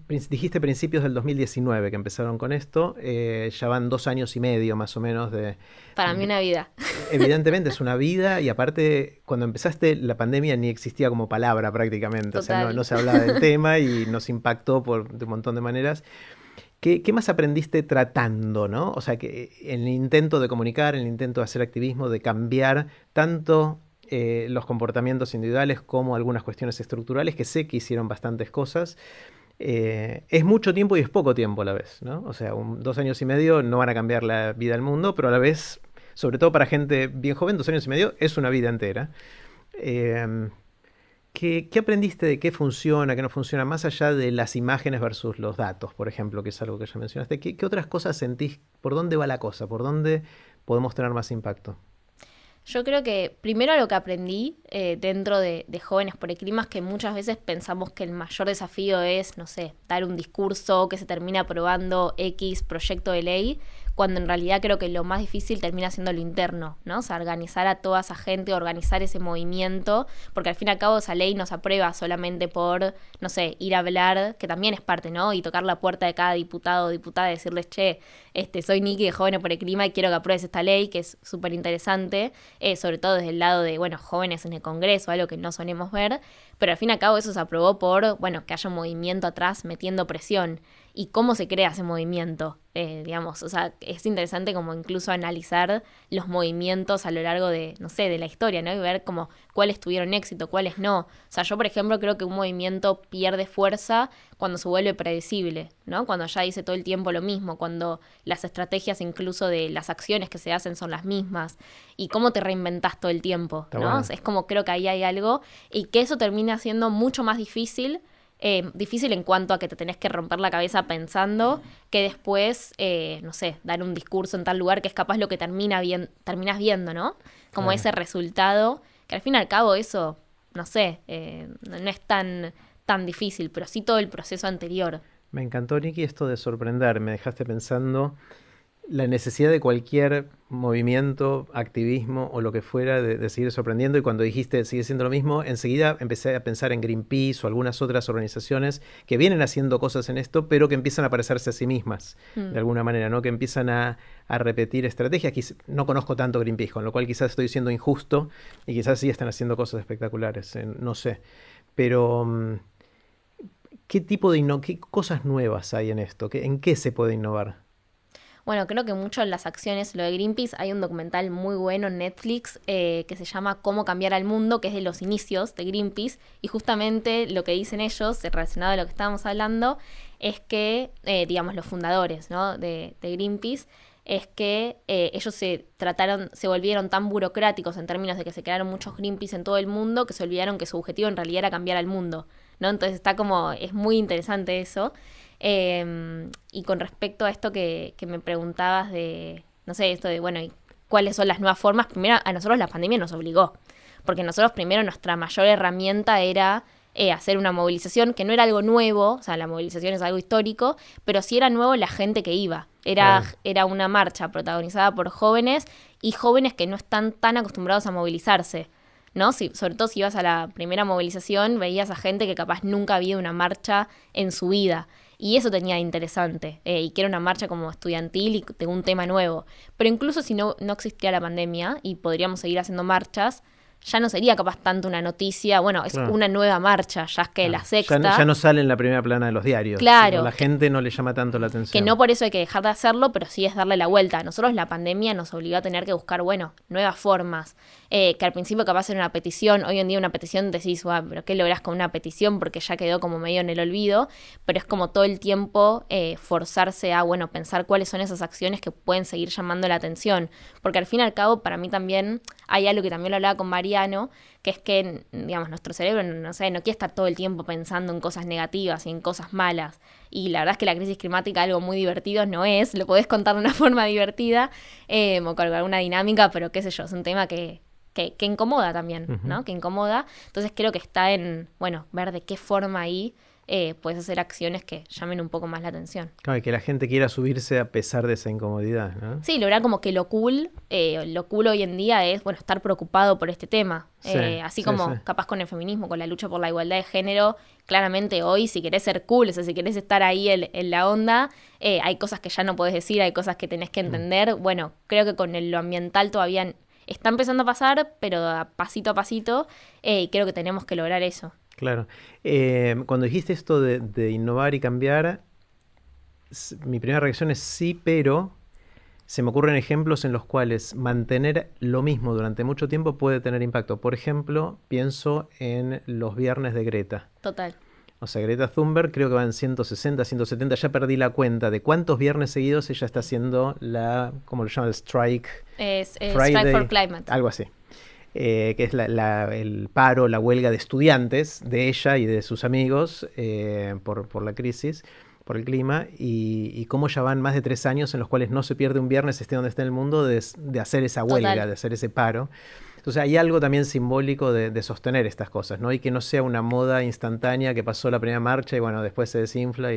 Dijiste principios del 2019 que empezaron con esto, ya van 2 años y medio más o menos Para mí una vida. evidentemente es una vida y aparte cuando empezaste la pandemia ni existía como palabra prácticamente, o sea, no Total. se hablaba del tema y nos impactó de un montón de maneras. ¿Qué más aprendiste tratando, ¿no? O sea, que en el intento de comunicar, en el intento de hacer activismo, de cambiar tanto los comportamientos individuales como algunas cuestiones estructurales, que sé que hicieron bastantes cosas. Es mucho tiempo y es poco tiempo a la vez, ¿no? O sea, 2 años y medio no van a cambiar la vida del mundo, pero a la vez, sobre todo para gente bien joven, 2 años y medio es una vida entera. Eh, ¿Qué aprendiste de qué funciona, qué no funciona, más allá de las imágenes versus los datos, por ejemplo, que es algo que ya mencionaste? ¿Qué otras cosas sentís? ¿Por dónde va la cosa? ¿Por dónde podemos tener más impacto? Yo creo que primero lo que aprendí dentro de Jóvenes por el Clima es que muchas veces pensamos que el mayor desafío es, no sé, dar un discurso que se termina aprobando X proyecto de ley, cuando en realidad creo que lo más difícil termina siendo lo interno, ¿no? O sea, organizar a toda esa gente, organizar ese movimiento, porque al fin y al cabo esa ley no se aprueba solamente por, no sé, ir a hablar, que también es parte, ¿no? Y tocar la puerta de cada diputado o diputada y decirles, che, soy Nikki de Jóvenes por el Clima y quiero que apruebes esta ley, que es súper interesante, sobre todo desde el lado de, bueno, jóvenes en el Congreso, algo que no solemos ver, pero al fin y al cabo eso se aprobó por, bueno, que haya un movimiento atrás metiendo presión. ¿Y cómo se crea ese movimiento? Digamos, o sea, es interesante como incluso analizar los movimientos a lo largo de, no sé, de la historia, ¿no? Y ver como cuáles tuvieron éxito, cuáles no. O sea, yo, por ejemplo, creo que un movimiento pierde fuerza cuando se vuelve predecible, ¿no? Cuando ya dice todo el tiempo lo mismo, cuando las estrategias incluso de las acciones que se hacen son las mismas. Y cómo te reinventás todo el tiempo, Está ¿no? bueno. Es como creo que ahí hay algo y que eso termina siendo mucho más difícil en cuanto a que te tenés que romper la cabeza pensando que después, no sé, dar un discurso en tal lugar que es capaz lo que terminas viendo, ¿no? Como Claro. ese resultado, que al fin y al cabo eso, no sé, no es tan difícil, pero sí todo el proceso anterior. Me encantó, Nicky, esto de sorprender. Me dejaste pensando la necesidad de cualquier movimiento, activismo o lo que fuera de seguir sorprendiendo, y cuando dijiste sigue siendo lo mismo, enseguida empecé a pensar en Greenpeace o algunas otras organizaciones que vienen haciendo cosas en esto, pero que empiezan a parecerse a sí mismas, de Mm. alguna manera, ¿no? Que empiezan a repetir estrategias. No conozco tanto Greenpeace, con lo cual quizás estoy siendo injusto y quizás sí están haciendo cosas espectaculares, no sé. Pero, ¿qué tipo de qué cosas nuevas hay en esto? ¿En qué se puede innovar? Bueno, creo que mucho en las acciones, lo de Greenpeace, hay un documental muy bueno en Netflix que se llama Cómo cambiar al mundo, que es de los inicios de Greenpeace, y justamente lo que dicen ellos, relacionado a lo que estábamos hablando, es que, digamos, los fundadores, ¿no? de Greenpeace, es que ellos se volvieron tan burocráticos en términos de que se crearon muchos Greenpeace en todo el mundo, que se olvidaron que su objetivo en realidad era cambiar al mundo, ¿no? Entonces es muy interesante eso. Y con respecto a esto que me preguntabas de, no sé, esto de, bueno, ¿y cuáles son las nuevas formas? Primero, a nosotros la pandemia nos obligó, porque nosotros primero nuestra mayor herramienta era hacer una movilización, que no era algo nuevo, o sea, la movilización es algo histórico, pero sí era nuevo la gente que iba. Claro. Era una marcha protagonizada por jóvenes y jóvenes que no están tan acostumbrados a movilizarse, ¿no? Sobre todo si ibas a la primera movilización, veías a gente que capaz nunca había una marcha en su vida. Y eso tenía de interesante, y que era una marcha como estudiantil y de un tema nuevo. Pero incluso si no existía la pandemia y podríamos seguir haciendo marchas, ya no sería capaz tanto una noticia, bueno, es Claro. una nueva marcha, ya es que la Claro. Ya sexta, no sale en la primera plana de los diarios. O la claro, gente no le llama tanto la que no atención. por eso hay que dejar de hacerlo, pero sí es darle la vuelta. A nosotros la pandemia nos obligó a tener que buscar, bueno, nuevas formas. Que al principio capaz era una petición, hoy en día una petición decís, wow, pero ¿qué lográs con una petición? Porque ya quedó como medio en el olvido, pero es como todo el tiempo forzarse a, bueno, pensar cuáles son esas acciones que pueden seguir llamando la atención. Porque al fin y al cabo, para mí también hay algo que también lo hablaba con Mariano, que es que, digamos, nuestro cerebro, no sé, no quiere estar todo el tiempo pensando en cosas negativas y en cosas malas. Y la verdad es que la crisis climática algo muy divertido no es, lo podés contar de una forma divertida o con alguna dinámica, pero qué sé yo, es un tema que incomoda también, Ujú. ¿no? Que incomoda. Entonces creo que está en, bueno, ver de qué forma ahí puedes hacer acciones que llamen un poco más la atención. Claro, que la gente quiera subirse a pesar de esa incomodidad, ¿no? Sí, lograr como que lo cool hoy en día es, bueno, estar preocupado por este tema. Sí, Así sí, como sí. capaz con el feminismo, con la lucha por la igualdad de género, claramente hoy si querés ser cool, o sea, si querés estar ahí en la onda, hay cosas que ya no podés decir, hay cosas que tenés que entender. Bueno, creo que con lo ambiental todavía está empezando a pasar, pero a pasito, y creo que tenemos que lograr eso. Claro. Cuando dijiste esto de innovar y cambiar, mi primera reacción es sí, pero se me ocurren ejemplos en los cuales mantener lo mismo durante mucho tiempo puede tener impacto. Por ejemplo, pienso en los viernes de Greta. Total. O sea, Greta Thunberg creo que va en 160, 170, ya perdí la cuenta de cuántos viernes seguidos ella está haciendo ¿cómo lo llama? El Strike Es Strike Friday, for Climate. algo así. Que es el paro, la huelga de estudiantes de ella y de sus amigos por la crisis, por el clima, y cómo ya van más de 3 años en los cuales no se pierde un viernes, esté donde esté en el mundo, de hacer esa huelga, Total. de hacer ese paro. Entonces hay algo también simbólico de sostener estas cosas, ¿no? Y que no sea una moda instantánea que pasó la primera marcha y bueno, después se desinfla